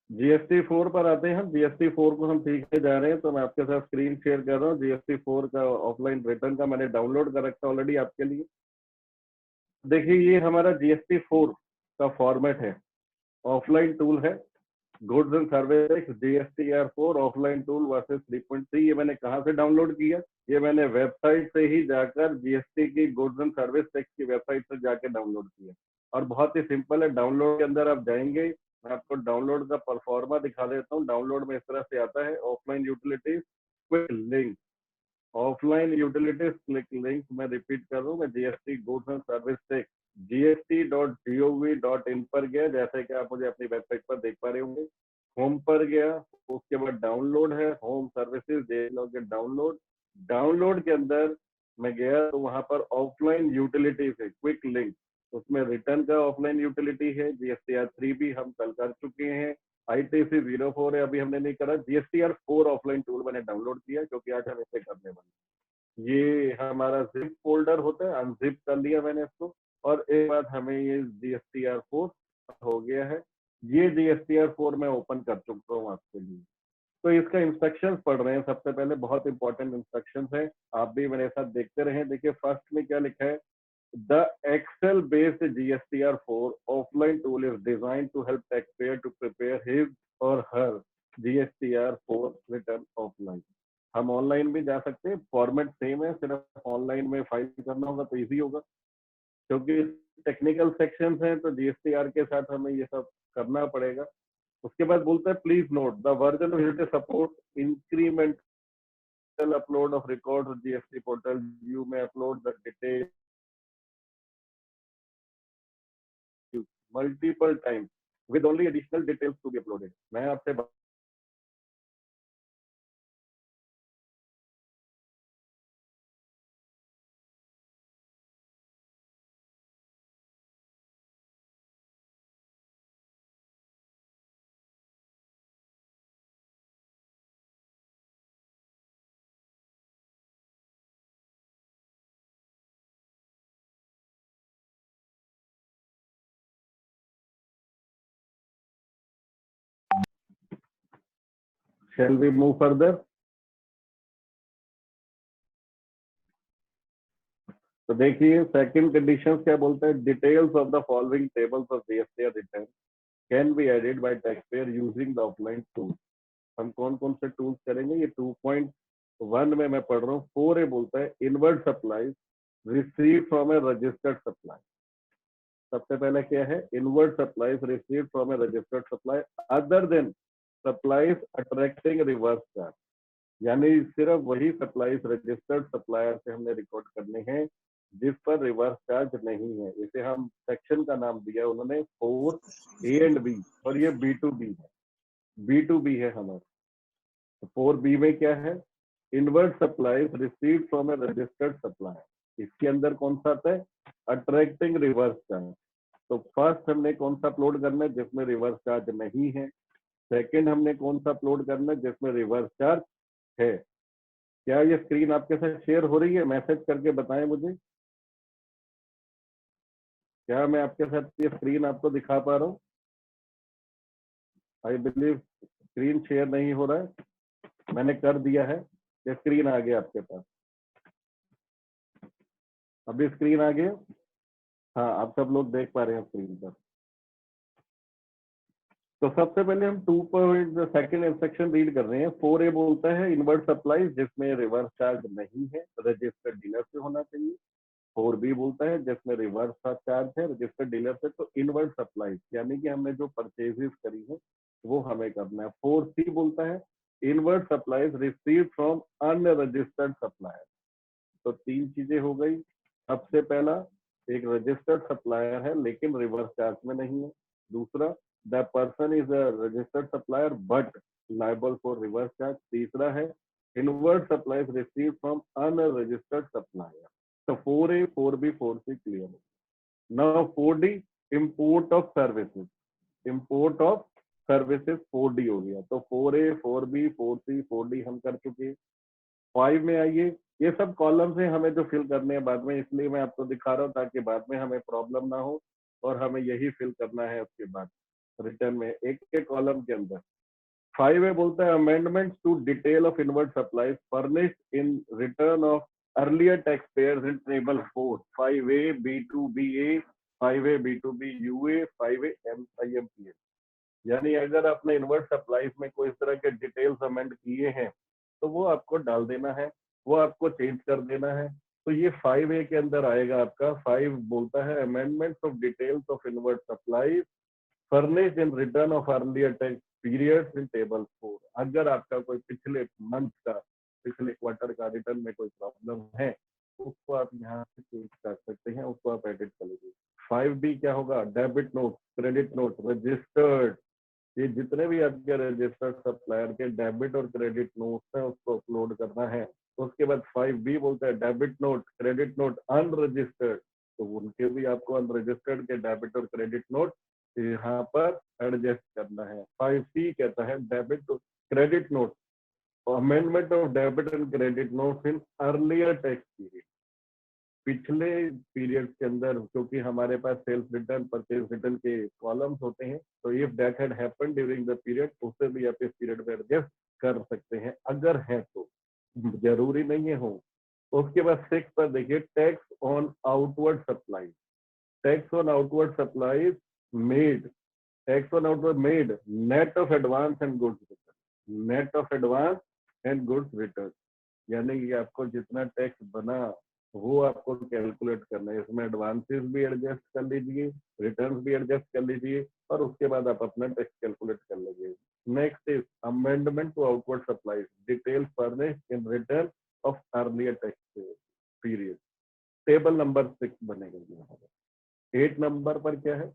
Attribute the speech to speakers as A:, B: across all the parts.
A: GST 4 पर आते हैं हम। जीएसटी 4 को हम सीखने जा रहे हैं, तो मैं आपके साथ स्क्रीन शेयर कर रहा हूँ। जीएसटी 4 का ऑफलाइन रिटर्न का मैंने डाउनलोड कर रखा ऑलरेडी आपके लिए। देखिए ये हमारा जीएसटी 4 का फॉर्मेट है, ऑफलाइन टूल है, goods and service GSTR4 offline tool versus 3.3। ये मैंने कहाँ से डाउनलोड किया? ये मैंने वेबसाइट से ही जाकर जीएसटी की गुड्स एंड सर्विस टैक्स की वेबसाइट से जाकर डाउनलोड किया, और बहुत ही सिंपल है। डाउनलोड के अंदर आप जाएंगे, मैं आपको डाउनलोड का परफॉर्मा दिखा देता हूँ। डाउनलोड में इस तरह से आता है, offline utilities quick link, offline utilities click link. मैं रिपीट कर रहा हूँ, मैं GST goods and service tax gst.gov.in पर गया, जैसे कि आप मुझे अपनी वेबसाइट पर देख पा रहे होंगे। होम पर गया, उसके बाद डाउनलोड है, होम सर्विसेज देख लोगे डाउनलोड। डाउनलोड के अंदर मैं गया तो वहां पर ऑफलाइन यूटिलिटीज है, क्विक लिंक, उसमें रिटर्न का ऑफलाइन यूटिलिटी है। GSTR3 भी हम कल कर चुके हैं। ITC 04 है, अभी हमने नहीं करा। GSTR4 ऑफलाइन टूल मैंने डाउनलोड किया, क्योंकि आज हम इसे करने वाले। ये हमारा जिप फोल्डर होता है, अनजिप कर लिया मैंने इसको, और एक बात हमें ये GSTR4 हो गया है। ये GSTR4 मैं ओपन कर चुका हूँ आपके लिए। तो इसका इंस्ट्रक्शंस पढ़ रहे हैं सबसे पहले, बहुत इंपॉर्टेंट इंस्ट्रक्शंस है, आप भी मेरे साथ देखते रहें। देखिए फर्स्ट में क्या लिखा है, the Excel based GSTR4 offline tool is design to help taxpayer to prepare his और हर GSTR4 रिटर्न ऑफलाइन। हम ऑनलाइन भी जा सकते हैं, फॉर्मेट सेम है, सिर्फ ऑनलाइन में फाइल करना होगा तो इजी होगा। क्योंकि टेक्निकल सेक्शंस हैं तो GSTR के साथ हमें ये सब करना पड़ेगा। उसके बाद बोलता है please note the version of GST support incremental upload of record GST portal, you में upload the detail multiple time with only additional details to be uploaded. मैं आपसे shall we move further? तो देखिए सेकंड कंडीशन क्या बोलता है, details of the following tables of GSTR return can be added by taxpayer using the offline tool. हम कौन कौन से टूल्स करेंगे, ये 2.1 में मैं पढ़ रहा हूँ। 4A बोलता है inward supply receive from A registered supply. सबसे पहले क्या है, inward supplies receive from A registered supply other than supplies attracting reverse charge. यानी सिर्फ वही सप्लाईज रजिस्टर्ड सप्लायर से हमने रिकॉर्ड करने हैं जिस पर रिवर्स चार्ज नहीं है। इसे हम सेक्शन का नाम दिया है उन्होंने 4A एंड B, और ये B2B है, B2B है हमारा। तो 4B में क्या है, inward supplies receive from A registered supplier. इसके अंदर कौन सा आता है, अट्रैक्टिंग रिवर्स चार्ज। तो फर्स्ट हमने कौन सा अपलोड करना है, जिसमें रिवर्स चार्ज नहीं है। सेकंड हमने कौन सा अपलोड करना है, जिसमें रिवर्स चार्ज है। क्या ये स्क्रीन आपके साथ शेयर हो रही है? मैसेज करके बताएं मुझे, क्या मैं आपके साथ ये स्क्रीन आपको दिखा पा रहा हूँ? आई बिलीव स्क्रीन शेयर नहीं हो रहा है, मैंने कर दिया है। ये स्क्रीन आ गया आपके पास, अभी स्क्रीन आ गया। हाँ आप सब लोग देख पा रहे हैं स्क्रीन पर। तो सबसे पहले हम 2 सेकंड इंस्ट्रक्शन रीड कर रहे हैं। 4A बोलता है इनवर्ट सप्लाई जिसमें रिवर्स चार्ज नहीं है, रजिस्टर्ड डीलर से होना चाहिए। 4B बोलता है जिसमें रिवर्स चार्ज है, रजिस्टर्ड डीलर से। तो इनवर्ट सप्लाई यानी कि हमने जो परचेजेस करी है वो हमें करना है। 4C बोलता है invert supplies receive from unregistered supplier. तो तीन चीजें हो गई। सबसे पहला, एक रजिस्टर्ड सप्लायर है लेकिन रिवर्स चार्ज में नहीं है। दूसरा, the person is a registered supplier but liable for reverse charge. तीसरा है invert supplies receive from unregistered supplier. तो 4A 4B 4C क्लियर है। Now 4D, import of services. Import of services 4D हो गया। तो 4A 4B 4C 4D हम कर चुके हैं। 5 में आइए, ये सब कॉलम्स हैं हमें जो फिल करने हैं बाद में, इसलिए मैं आपको दिखा रहा हूँ ताकि बाद में हमें प्रॉब्लम ना हो, और हमें यही फिल करना है उसके बाद। रिटर्न में, एक के कॉलम के अंदर। 5A बोलता है amendment to detail of inward supplies furnished in return of earlier tax payers in table 4, 5A B2BA, 5A B2B UA, 5A MIMPA। यानी अगर आपने इनवर्ट सप्लाईज में कोई इस तरह के डिटेल्स अमेंड किए हैं तो वो आपको डाल देना है, वो आपको चेंज कर देना है। तो ये 5A के अंदर आएगा आपका। 5 बोलता है amendments of details of inward supplies furnished in return of earlier tax periods in table 4। अगर आपका कोई पिछले मंथ का, पिछले क्वार्टर का रिटर्न में कोई प्रॉब्लम है तो उसको आप यहाँ से चेंज कर सकते हैं, उसको आप एडिट कर लीजिए। 5B क्या होगा? Debit note, credit note registered. ये जितने भी आपके रजिस्टर्ड सप्लायर के डेबिट और क्रेडिट नोट्स हैं उसको अपलोड करना है। उसके बाद 5B बोलता है debit note, credit note unregistered, तो उनके भी आपको अनरजिस्टर्ड के डेबिट और क्रेडिट नोट यहाँ पर एडजस्ट करना है। 5C कहता है debit credit note, amendment of debit and credit notes in earlier tax period. पिछले पीरियड के अंदर क्योंकि हमारे पास सेल्स रिटर्न, परचेज रिटर्न के कॉलम्स होते हैं, तो if that had happened during the period, उससे भी आप इस पीरियड में एडजस्ट कर सकते हैं अगर है तो, जरूरी नहीं है हो। उसके बाद 6 पर देखिए tax on outward supply, tax on outward supply made, tax on outward made net of advance and goods return, net of advance and goods return. यानी कि आपको जितना टैक्स बना वो आपको कैलकुलेट करना है। इसमें एडवांसेस भी एडजस्ट कर लीजिए, रिटर्न्स भी एडजस्ट कर लीजिए और उसके बाद आप अपना टैक्स कैलकुलेट कर लीजिए। Next is amendment to outward supply detail furnished in return of earlier tax period. Table number 6 बनेगा यहाँ पर। 8 नंबर पर क्या है?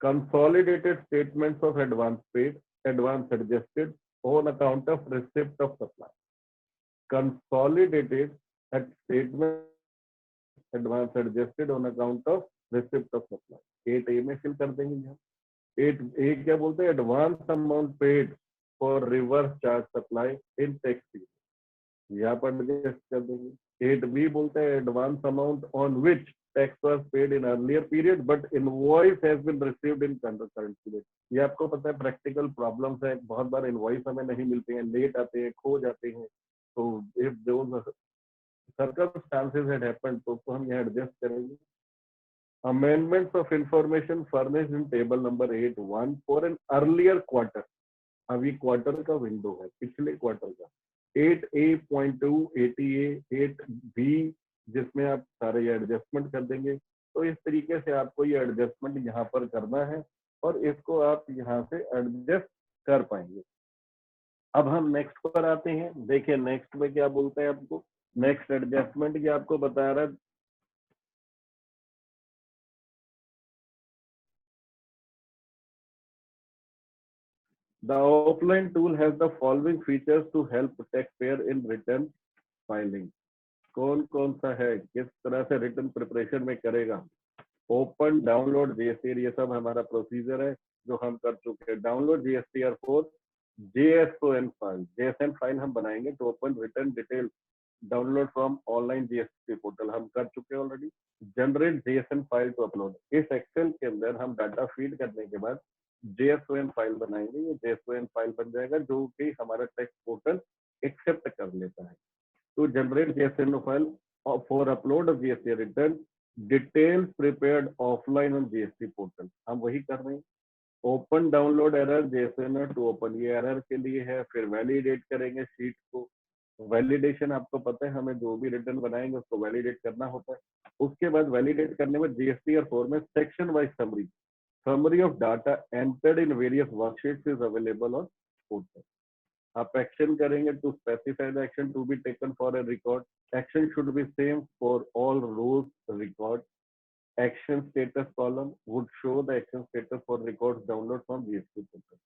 A: Consolidated statements of advance paid, advance adjusted on account of receipt of supply. consolidated at statement advance adjusted on account of receipt of supply। 8A में fill कर देंगे यहाँ। 8A क्या बोलते हैं? Advance amount paid for reverse charge supply in tax period, यहाँ पर adjust कर देंगे। 8B बोलते हैं advance amount on which tax was paid in earlier period but invoice has been received in current period. ये आपको पता है प्रैक्टिकल प्रॉब्लम्स है, बहुत बार इनवॉइस हमें नहीं मिलते हैं, लेट आते हैं, खो जाते हैं। तो if those circumstances had happened तो उसको हम यहाँ एडजस्ट करेंगे। Amendments of information furnished in table number 8(1) for an earlier quarter. अभी क्वार्टर का विंडो है, पिछले क्वार्टर का। 8A.2 ATA 8B जिसमें आप सारे एडजस्टमेंट कर देंगे। तो इस तरीके से आपको ये एडजस्टमेंट यहाँ पर करना है और इसको आप यहाँ से एडजस्ट कर पाएंगे। अब हम नेक्स्ट पर आते हैं। देखिए नेक्स्ट में क्या बोलते हैं आपको, नेक्स्ट एडजस्टमेंट क्या आपको बता रहा है। The offline tool has the following features to help taxpayer in return filing। कौन कौन सा है, किस तरह से रिटर्न प्रिपरेशन में करेगा? ओपन, डाउनलोड, जीएसटी, ये सब हमारा प्रोसीजर है जो हम कर चुके हैं। Download GSTR 4 JSON file, JSON file हम बनाएंगे तो open return detail download from online GST portal हम कर चुके हैं already. Generate JSON file to upload, इस एक्सेल के अंदर हम डाटा फीड करने के बाद JSON फाइल बनाएंगे। ये JSON फाइल बन जाएगा जो कि हमारा टेक्स्ट पोर्टल एक्सेप्ट कर लेता है। to generate JSON file for upload of GST return details prepared offline on GST portal। हम वही कर रहे हैं। Open download error JSON to open, ये एरर के लिए है। फिर वैलिडेट करेंगे शीट को। वैलिडेशन आपको पता है, हमें जो भी रिटर्न बनाएंगे उसको वैलिडेट करना होता है। उसके बाद वैलिडेट करने में GSTR 4 में section wise summary, summary of data entered in various worksheets is available on portal. आप एक्शन करेंगे to specify the action to be taken for a record. Action should be same for all rows record. Action status column would show the action status for record download from GST portal.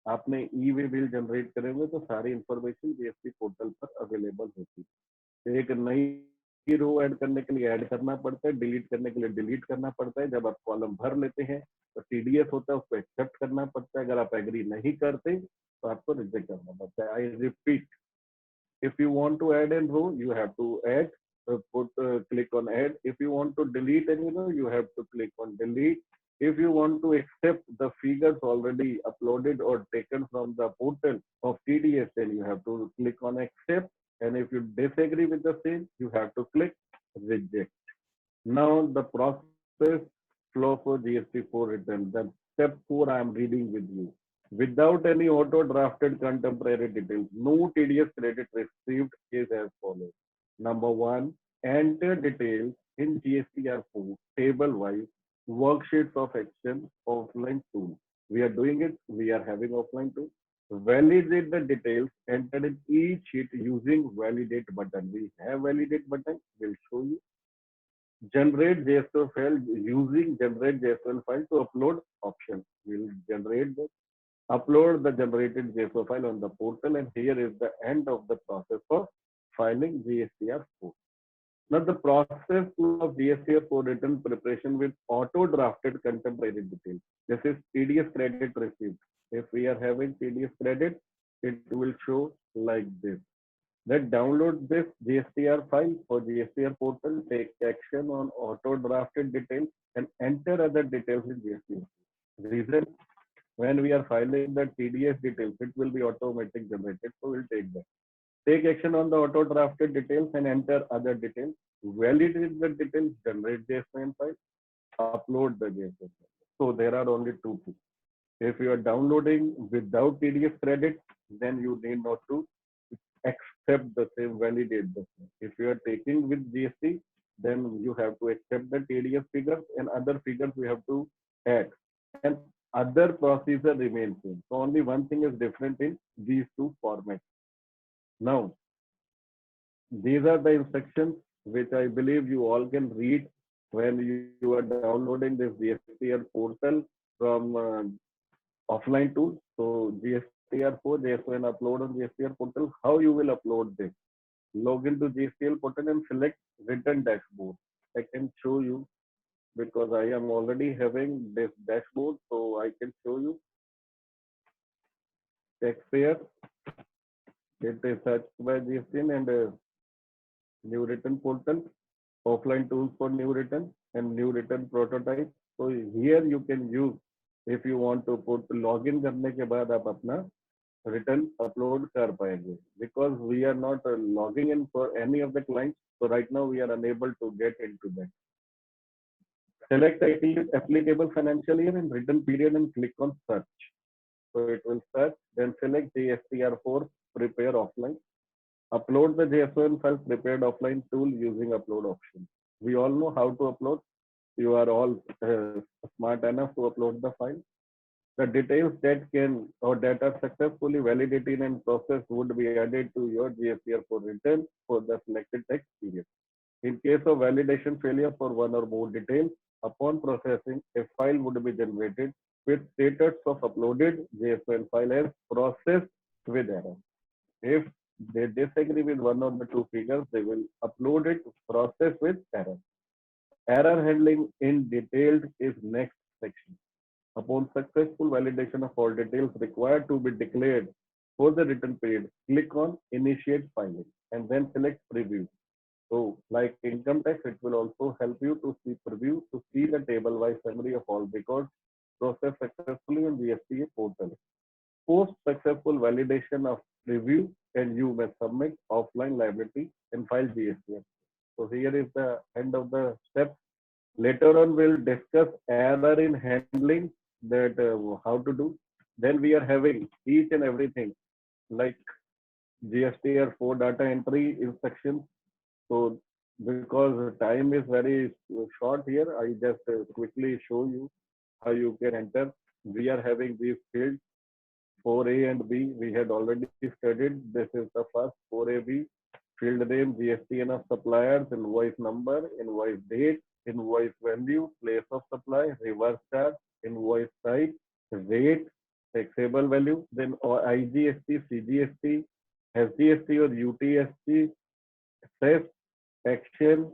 A: आपने e way bill generate करेंगे तो सारी information GST portal पर available होती है। एक नई रो add करने के लिए ऐड करना पड़ता है, डिलीट करने के लिए डिलीट करना पड़ता है। जब आप कॉलम भर लेते हैं तो टीडीएस होता है, उसको एक्सेप्ट करना पड़ता है। अगर आप एग्री नहीं करते तो आपको रिजेक्ट करना पड़ता है। I repeat, if you want to add a row you have to add, click on add। if you want to delete any row you have to click on delete। If you want to accept the figures already uploaded or taken from the portal of TDS, then you have to click on accept. And if you disagree with the same, you have to click reject. Now the process flow for GST4 return. Then step 4 I am reading with you. Without any auto drafted contemporary details, no TDS credit received is as follows. Number one, enter details in GSTR4 table wise worksheets of action offline tool. We are doing it. We are having offline tool. Validate the details entered in each sheet using validate button. We have validate button. We'll show you. Generate JSON file using generate JSON file to upload option. We'll generate the upload the generated JSON file on the portal, and here is the end of the process of filing GSTR4. Now the process of GSTR4 return preparation with auto drafted contemporary details. This is TDS credit received. If we are having TDS credit, it will show like this. Then download this GSTR file for GSTR portal, take action on auto drafted details and enter other details in GSTR. Reason, when we are filing the TDS details, it will be automatic generated, so we'll take that. Take action on the auto drafted details and enter other details. Validate the details, generate JSON file, upload the JSON file. So there are only two things. If you are downloading without TDS credit, then you need not to accept the same, validate the same. If you are taking with GST, then you have to accept the TDS figures and other figures we have to add. And other procedure remains same. So only one thing is different in these two formats. Now, these are the instructions which I believe you all can read when you are downloading this GSTR portal from offline tool. So GSTR4, JSON upload on GSTR portal. How you will upload this? Log into GSTL portal and select return dashboard. I can show you because I am already having this dashboard, so I can show you. Taxpayer, it is searched by GSTN and new return portal, offline tools for new return and new return prototype. So here you can use if you want to put login करने के बाद आप अपना return upload कर पाएंगे. Because we are not logging in for any of the clients, so right now we are unable to get into that. Select applicable financial year and return period and click on search. So it will search, then select GSTR4 prepare offline. Upload the JSON file prepared offline tool using upload option. We all know how to upload. You are all smart enough to upload the file. The details that can or that are successfully validated and processed would be added to your GSTR4 return for the selected tax period. In case of validation failure for one or more details, upon processing, a file would be generated with status of uploaded JSON file as processed with error. If they disagree with one of the two figures, they will upload it processed with error. Error handling in detailed is next section. Upon successful validation of all details required to be declared for the return period, click on initiate filing and then select preview. So like income tax, it will also help you to see preview to see the table-wise summary of all records processed successfully on GSTA portal. Post successful validation of preview and you may submit offline liability and file GSTA. So here is the end of the step. Later on, we'll discuss error in handling that how to do. Then we are having each and everything like GSTR4 data entry instructions. So because time is very short here, I just quickly show you how you can enter. We are having these fields 4A and B. We had already studied. This is the first 4AB. Field name, GSTN of suppliers, invoice number, invoice date, invoice value, place of supply, reverse charge, invoice type, rate, taxable value, then IGST, CGST, SGST or UTST, cess, action,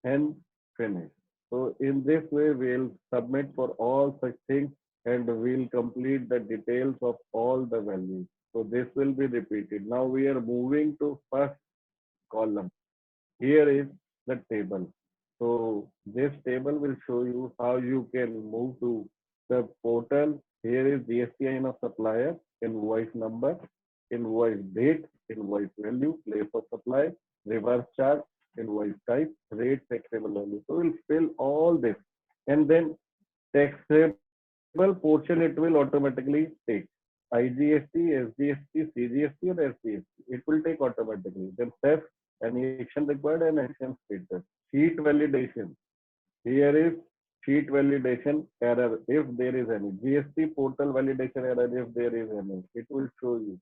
A: and finish. So in this way, we'll submit for all such things and we'll complete the details of all the values. So this will be repeated. Now we are moving to first column. Here is the table. So this table will show you how you can move to the portal. Here is GSTIN of supplier, invoice number, invoice date, invoice value, place of supply, reverse charge, invoice type, rate, taxable value. So we'll fill all this, and then taxable portion it will automatically take. IGST, SGST, CGST, or SGST. It will take automatically. Then CEF, any action required and action status. Sheet validation. Here is sheet validation error if there is any. GST portal validation error if there is any. It will show you.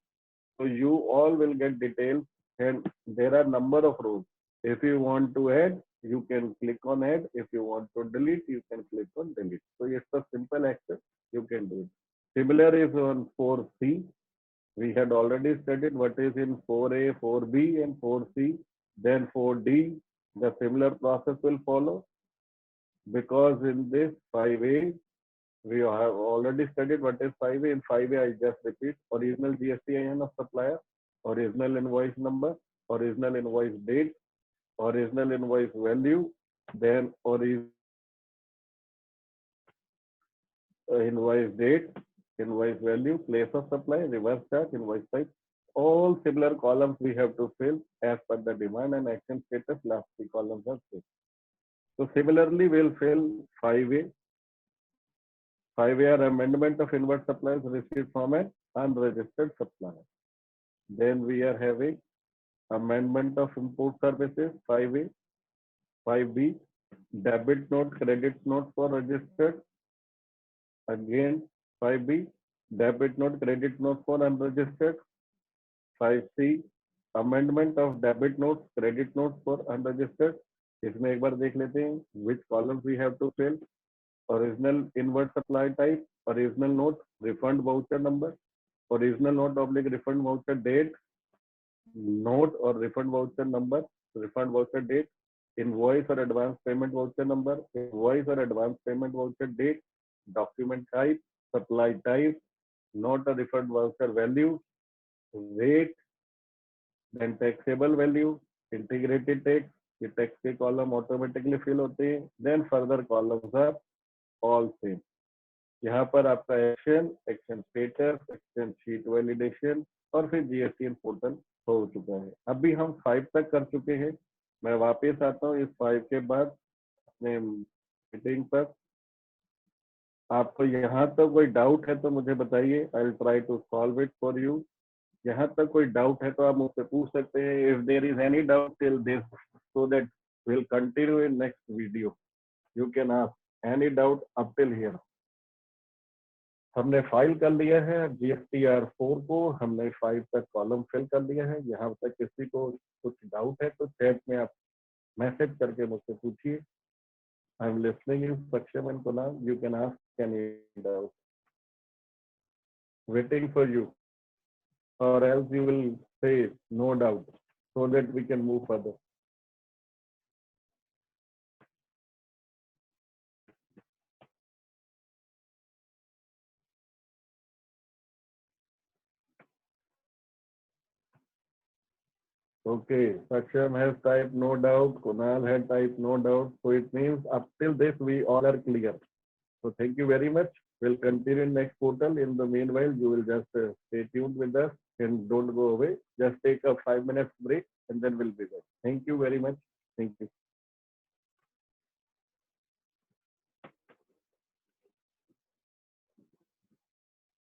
A: So you all will get details, and there are number of rows. If you want to add, you can click on add. If you want to delete, you can click on delete. So it's a simple access. You can do it. Similar is on 4C. We had already studied what is in 4A, 4B, and 4C. Then 4D, the similar process will follow, because in this 5A, we have already studied what is 5A. In 5A, I just repeat: original GSTIN of supplier, original invoice number, original invoice date, original invoice value, then invoice date, invoice value, place of supply, reverse charge, invoice type. All similar columns we have to fill as per the demand and action status. Last three columns are filled. So similarly, we'll fill 5A. 5A are amendment of inward supplies received from an unregistered supplier. Then we are having amendment of import services, 5A. 5B, debit note, credit note for registered. Again, 5B, debit note, credit note for unregistered. 5C, amendment of debit notes, credit notes for unregistered. इसमें एक बार देख लेते हैं which columns we have to fill. Original inward supply type, original note, refund voucher number, original note oblique refund voucher date, note or refund voucher number, refund voucher date, invoice or advance payment voucher number, invoice or advance payment voucher date, document type, supply type, not a refund voucher value, rate, then taxable value, integrated tax. ये tax के column automatically fill होते हैं. Then further columns are all same. यहाँ पर आपका action, action status, action sheet validation और फिर GST portal हो चुका है. अभी हम 5 तक कर चुके हैं. मैं वापस आता हूँ इस 5 के बाद अपने मीटिंग पर. आपको यहाँ तक कोई डाउट है तो मुझे बताइए. I will try to solve it for you. यहाँ तक कोई डाउट है तो आप मुझसे पूछ सकते हैं. If there is any doubt till this, so that will continue in next video. You can ask any doubt up till here. हमने फाइल कर लिया है GSTR4 को. हमने 5 तक कॉलम फिल कर लिया है. यहाँ तक किसी को कुछ डाउट है तो चैट में आप मैसेज करके मुझसे पूछिए. आई एम लिसनिंग यू सक्षम and Kunal. You can ask any doubt. Waiting for you, or else you will say no doubt, so that we can move further. Okay, Saksham has typed no doubt, Kunal had typed no doubt, so it means up till this we all are clear. So thank you very much. We'll continue in next portal. In the meanwhile, you will just stay tuned with us and don't go away. Just take a 5 minutes break and then we'll be back. Thank you very much. Thank you.